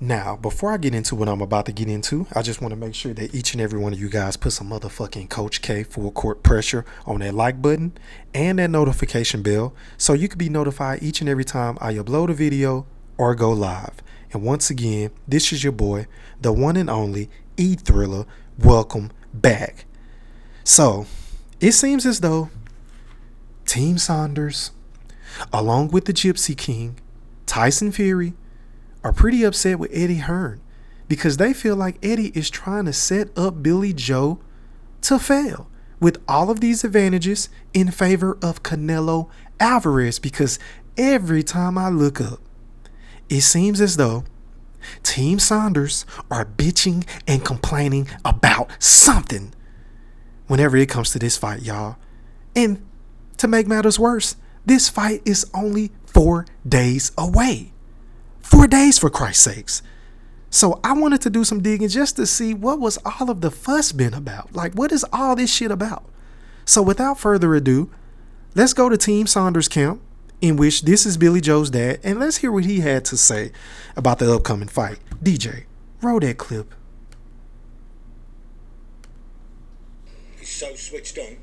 Now, before I get into what I'm about to get into, I just want to make sure that each and every one of you guys put some motherfucking Coach K full court pressure on that like button and that notification bell so you can be notified each and every time I upload a video or go live. And once again, this is your boy, the one and only E Thriller. Welcome back. So, it seems as though Team Saunders, along with the Gypsy King, TYSONFURY, are pretty upset with Eddie Hearn because they feel like Eddie is trying to set up Billy Joe to fail with all of these advantages in favor of Canelo Alvarez, because every time I look up, it seems as though Team Saunders are bitching and complaining about something whenever it comes to this fight, y'all. And to make matters worse, this fight is only 4 days away. 4 days, for Christ's sakes. So I wanted to do some digging just to see what was all of the fuss been about. Like, what is all this shit about? So without further ado, let's go to Team Saunders camp, in which this is Billy Joe's dad, and let's hear what he had to say about the upcoming fight. DJ, roll that clip. He's so switched on.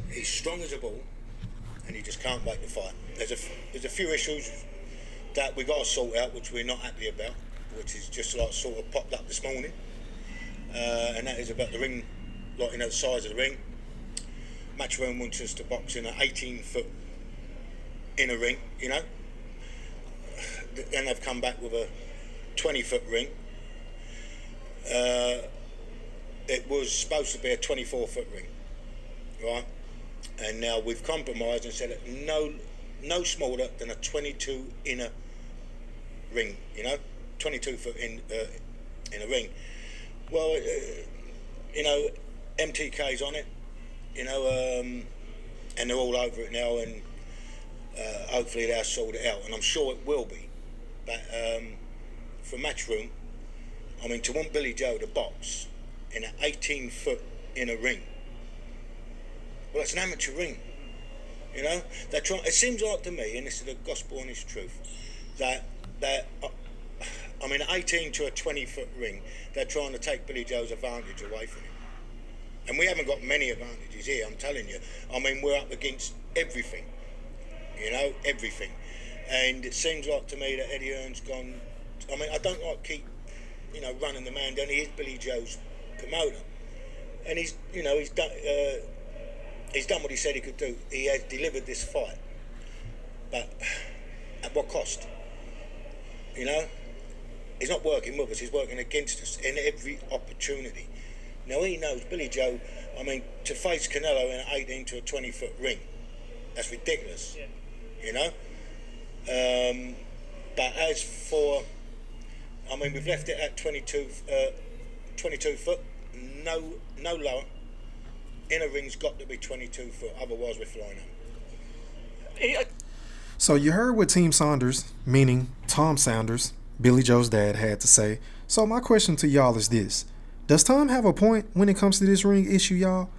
He's strong as a bull, and he just can't make the fight. There's a few issues that we got to sort out, which we're not happy about, which is just like sort of popped up this morning, and that is about the ring, like, you know, the size of the ring. Matchroom wants us to box in an 18-foot inner ring, you know. Then they've come back with a 20-foot ring. It was supposed to be a 24-foot ring, right? And now we've compromised and said that no smaller than a 22 inner ring, you know, 22 foot in a ring. Well, you know, MTK's on it, you know, and they're all over it now, and hopefully they'll sort it out, and I'm sure it will be. But for Matchroom, I mean, to want Billy Joe to box in an 18-foot inner ring, well, it's an amateur ring. You know, they're trying. It seems like to me, and this is the gospel honest truth, that I mean, 18 to a 20-foot ring, they're trying to take Billy Joe's advantage away from him. And we haven't got many advantages here, I'm telling you. I mean, we're up against everything, you know, everything. And it seems like to me that Eddiehearn's gone. I mean, I don't like keep, you know, running the man down. He is Billy Joe's promoter, and he's, you know, he's done. He's done what he said he could do. He has delivered this fight. But at what cost? You know? He's not working with us, he's working against us in every opportunity. Now he knows Billy Joe, I mean, to face Canelo in an 18 to a 20-foot ring, that's ridiculous. Yeah. You know? But as for, I mean, we've left it at 22 foot, no lower. Inner ring's got to be 22 foot, otherwise we're flying up. So you heard what Team Saunders, meaning Tom Saunders, Billy Joe's dad, had to say. So my question to y'all is this. Does Tom have a point when it comes to this ring issue, y'all?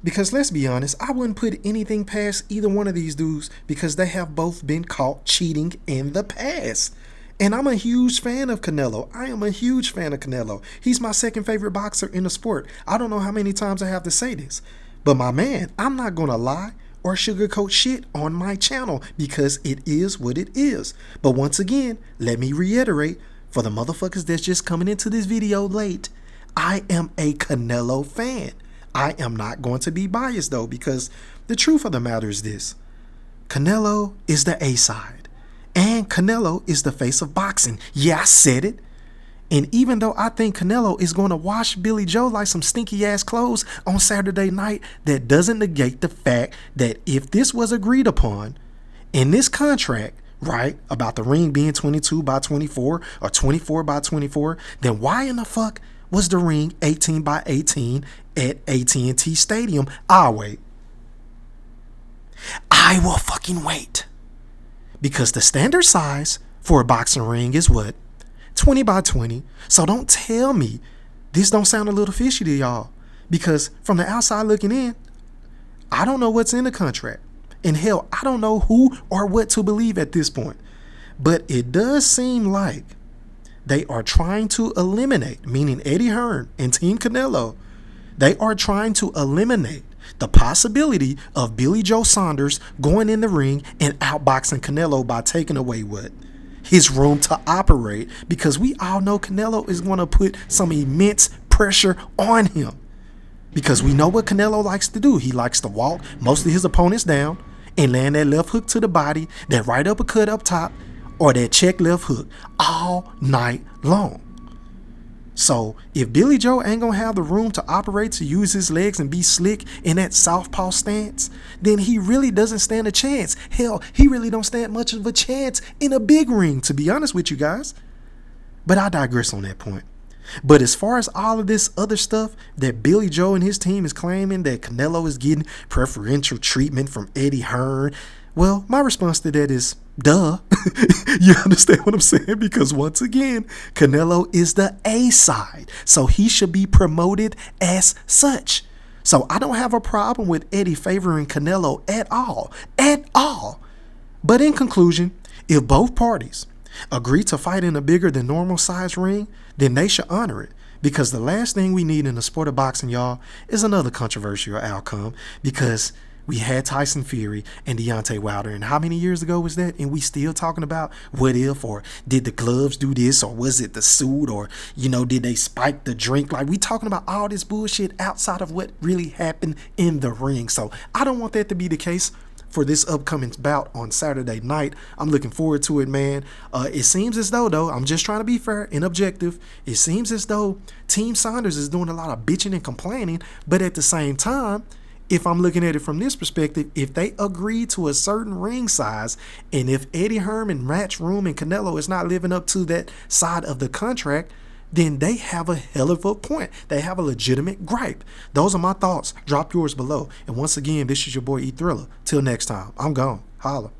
Because let's be honest, I wouldn't put anything past either one of these dudes because they have both been caught cheating in the past. And I'm a huge fan of Canelo. I am a huge fan of Canelo. He's my second favorite boxer in the sport. I don't know how many times I have to say this. But my man, I'm not going to lie or sugarcoat shit on my channel because it is what it is. But once again, let me reiterate, for the motherfuckers that's just coming into this video late, I am a Canelo fan. I am not going to be biased though, because the truth of the matter is this. Canelo is the A-side. And Canelo is the face of boxing. Yeah, I said it. And even though I think Canelo is going to wash Billy Joe like some stinky ass clothes on Saturday night, that doesn't negate the fact that if this was agreed upon in this contract, right, about the ring being 22 by 24 or 24 by 24, then why in the fuck was the ring 18 by 18 at AT&T Stadium? I'll wait. I will fucking wait. Because the standard size for a boxing ring is what? 20 by 20. So don't tell me this don't sound a little fishy to y'all. Because from the outside looking in, I don't know what's in the contract. And hell, I don't know who or what to believe at this point. But it does seem like they are trying to eliminate, meaning Eddie Hearn and Team Canelo, they are trying to eliminate the possibility of Billy Joe Saunders going in the ring and outboxing Canelo by taking away what? His room to operate, because we all know Canelo is going to put some immense pressure on him. Because we know what Canelo likes to do. He likes to walk most of his opponents down and land that left hook to the body, that right uppercut up top, or that check left hook all night long. So if Billy Joe ain't gonna have the room to operate, to use his legs and be slick in that southpaw stance, then he really doesn't stand a chance. Hell, he really don't stand much of a chance in a big ring, to be honest with you guys. But I digress on that point. But as far as all of this other stuff that Billy Joe and his team is claiming that Canelo is getting preferential treatment from Eddie Hearn, well, my response to that is, duh. You understand what I'm saying? Because once again, Canelo is the A side, so he should be promoted as such. So I don't have a problem with Eddie favoring Canelo at all. At all. But in conclusion, if both parties agree to fight in a bigger than normal size ring, then they should honor it. Because the last thing we need in the sport of boxing, y'all, is another controversial outcome. Because we had Tyson Fury and Deontay Wilder, and how many years ago was that? And we still talking about what if, or did the gloves do this, or was it the suit, or, you know, did they spike the drink? Like, we talking about all this bullshit outside of what really happened in the ring. So I don't want that to be the case for this upcoming bout on Saturday night. I'm looking forward to it, man. It seems as though, I'm just trying to be fair and objective, it seems as though Team Saunders is doing a lot of bitching and complaining, but at the same time, if I'm looking at it from this perspective, if they agree to a certain ring size, and if Eddie Hearn, Match Room, and Canelo is not living up to that side of the contract, then they have a hell of a point. They have a legitimate gripe. Those are my thoughts. Drop yours below. And once again, this is your boy E Thriller. Till next time, I'm gone. Holla.